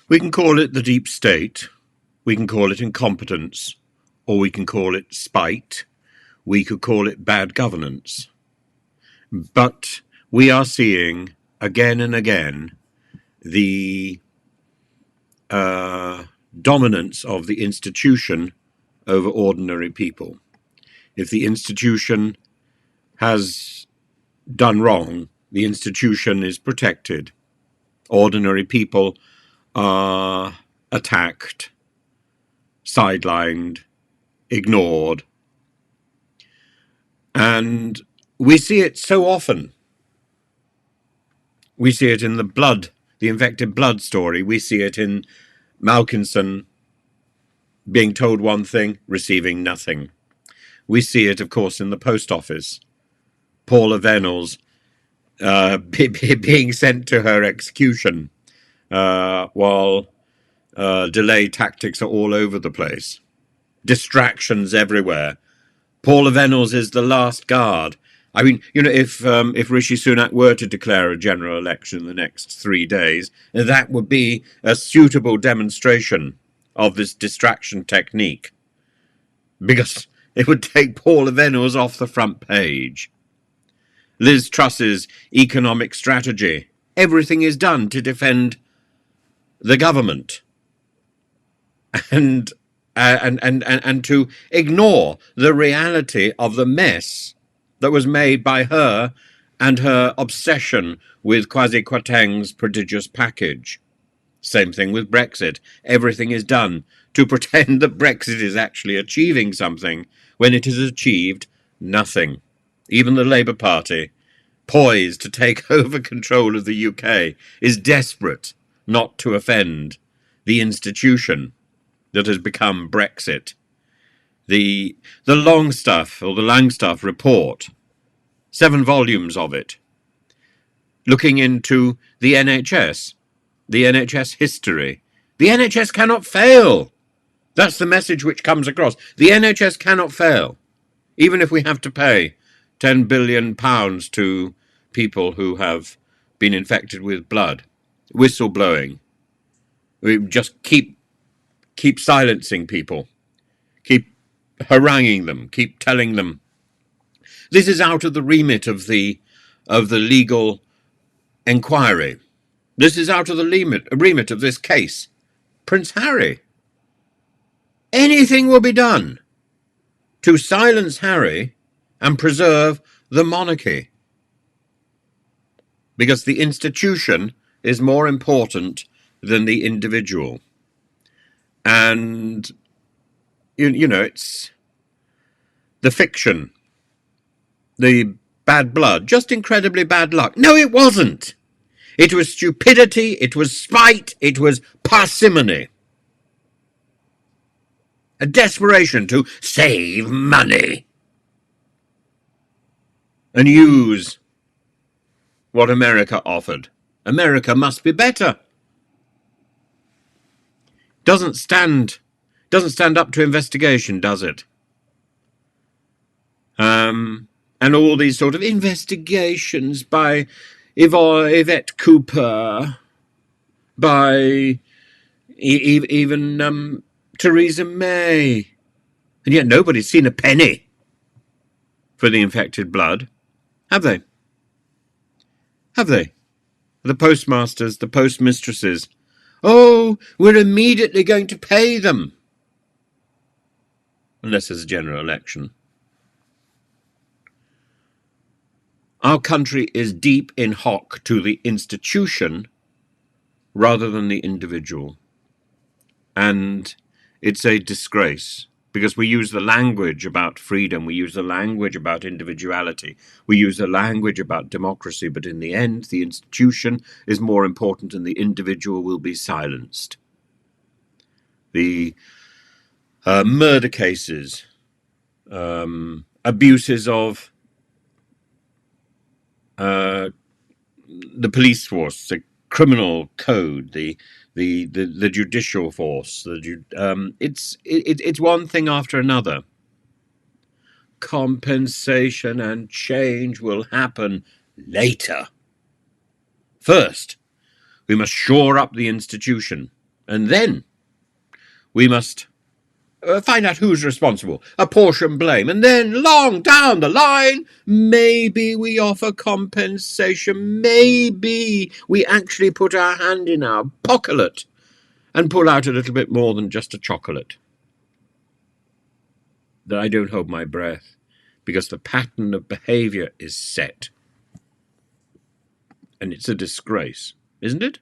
We can call it the deep state, we can call it incompetence, or we can call it spite, we could call it bad governance. But we are seeing again and again the dominance of the institution over ordinary people. If the institution has done wrong, the institution is protected. Ordinary people are attacked, sidelined, ignored. And we see it so often. We see it in the infected blood story. We see it in Malkinson being told one thing, receiving nothing. We see it, of course, in the post office. Paula Venables being sent to her execution while delay tactics are all over the place. Distractions everywhere. Paula Venables is the last guard. I mean, if Rishi Sunak were to declare a general election in the next 3 days, that would be a suitable demonstration of this distraction technique, because it would take Paula Venables off the front page. Liz Truss's economic strategy. Everything is done to defend the government and to ignore the reality of the mess that was made by her and her obsession with Kwasi Kwarteng's prodigious package. Same thing with Brexit. Everything is done to pretend that Brexit is actually achieving something when it has achieved nothing. Even the Labour Party, poised to take over control of the UK, is desperate not to offend the institution that has become Brexit. The Longstaff or the Langstaff report, 7 volumes of it, looking into the NHS history. The NHS cannot fail. That's the message which comes across. The NHS cannot fail, even if we have to pay £10 billion to people who have been infected with blood. Whistleblowing. We just keep silencing people. Keep haranguing them. Keep telling them. This is out of the remit of the legal inquiry. This is out of the remit of this case. Prince Harry. Anything will be done to silence Harry and preserve the monarchy, because the institution is more important than the individual. And it's the fiction, the bad blood, just incredibly bad luck. No, it wasn't. It was stupidity, it was spite, it was parsimony. A desperation to save money and use what America offered. America must be better. Doesn't stand up to investigation, does it? And all these sort of investigations by Yvette Cooper, by even Theresa May, and yet nobody's seen a penny for the infected blood, have they? Have they? The postmasters, the postmistresses. Oh, we're immediately going to pay them. Unless there's a general election. Our country is deep in hock to the institution rather than the individual. And it's a disgrace, because we use the language about freedom, we use the language about individuality, we use the language about democracy, but in the end, the institution is more important and the individual will be silenced. The murder cases, abuses of the police force, the criminal code, the judicial force, it's one thing after another. Compensation and change will happen later. First, We must shore up the institution. And then we must find out who's responsible, apportion blame, and then, long down the line, maybe we offer compensation. Maybe we actually put our hand in our pocket and pull out a little bit more than just a chocolate. That I don't hold my breath, because the pattern of behaviour is set. And it's a disgrace, isn't it?